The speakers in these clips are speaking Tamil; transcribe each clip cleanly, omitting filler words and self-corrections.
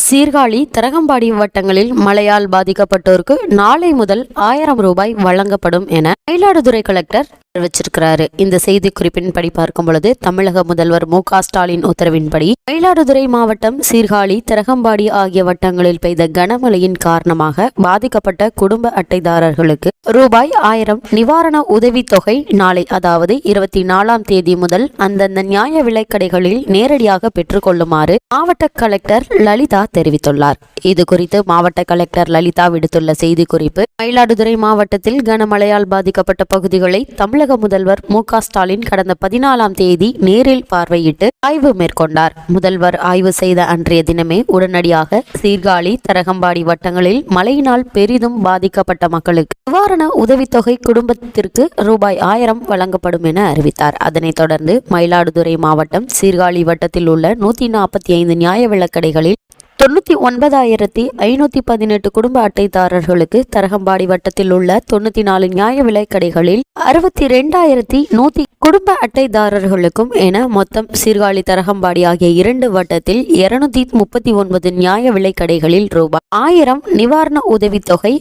சீர்காழி, தரங்கம்பாடி வட்டங்களில் மழையால் பாதிக்கப்பட்டோருக்கு நாளை முதல் 1000 ரூபாய் வழங்கப்படும் என மயிலாடுதுறை கலெக்டர் தெரிவிச்சிருக்கிறாரு. இந்த செய்தி குறிப்பின்படி பார்க்கும் பொழுது தமிழக முதல்வர் மு.க.ஸ்டாலின் உத்தரவின்படி மயிலாடுதுறை மாவட்டம் சீர்காழி, தரங்கம்பாடி ஆகிய வட்டங்களில் பெய்த கனமழையின் காரணமாக பாதிக்கப்பட்ட குடும்ப அட்டைதாரர்களுக்கு ரூபாய் 1000 நிவாரண உதவித்தொகை நாளை, அதாவது 24ஆம் தேதி முதல் அந்தந்த நியாய விலைக்கடைகளில் நேரடியாக பெற்றுக்கொள்ளுமாறு மாவட்ட கலெக்டர் லலிதா தெரிவித்துள்ளார். இது குறித்து மாவட்ட கலெக்டர் லலிதா விடுத்துள்ள செய்தி குறிப்பு: மயிலாடுதுறை மாவட்டத்தில் கனமழையால் பாதிக்கப்பட்ட பகுதிகளை தமிழக முதல்வர் மு.க.ஸ்டாலின் கடந்த 14ஆம் தேதி நேரில் பார்வையிட்டு ஆய்வு மேற்கொண்டார். முதல்வர் ஆய்வு செய்த அன்றைய தினமே உடனடியாக சீர்காழி, தரங்கம்பாடி வட்டங்களில் மழையினால் பெரிதும் பாதிக்கப்பட்ட மக்களுக்கு நிவாரண உதவித்தொகை குடும்பத்திற்கு ரூபாய் 1000 வழங்கப்படும் என அறிவித்தார். அதனைத் தொடர்ந்து மயிலாடுதுறை மாவட்டம் சீர்காழி வட்டத்தில் உள்ள 145 நியாய விலைக்கடைகளில் 99,518 குடும்ப அட்டைதாரர்களுக்கு, தரங்கம்பாடி வட்டத்தில் உள்ள 94 நியாய விலைக்கடைகளில் 62,100 குடும்ப அட்டைதாரர்களுக்கும் என மொத்தம் சீர்காழி, தரங்கம்பாடி ஆகிய 2 வட்டத்தில் 239 நியாய விலைக்கடைகளில் ரூபாய் 1000 நிவாரண உதவித்தொகை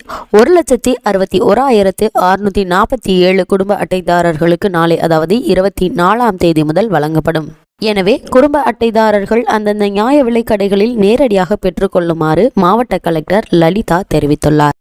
1,61,647 குடும்ப அட்டைதாரர்களுக்கு நாளை, அதாவது 24ஆம் தேதி முதல் வழங்கப்படும். எனவே குடும்ப அட்டைதாரர்கள் அந்தந்த நியாய விலைக்கடைகளில் நேரடியாக பெற்றுக்கொள்ளுமாறு மாவட்ட கலெக்டர் லலிதா தெரிவித்துள்ளார்.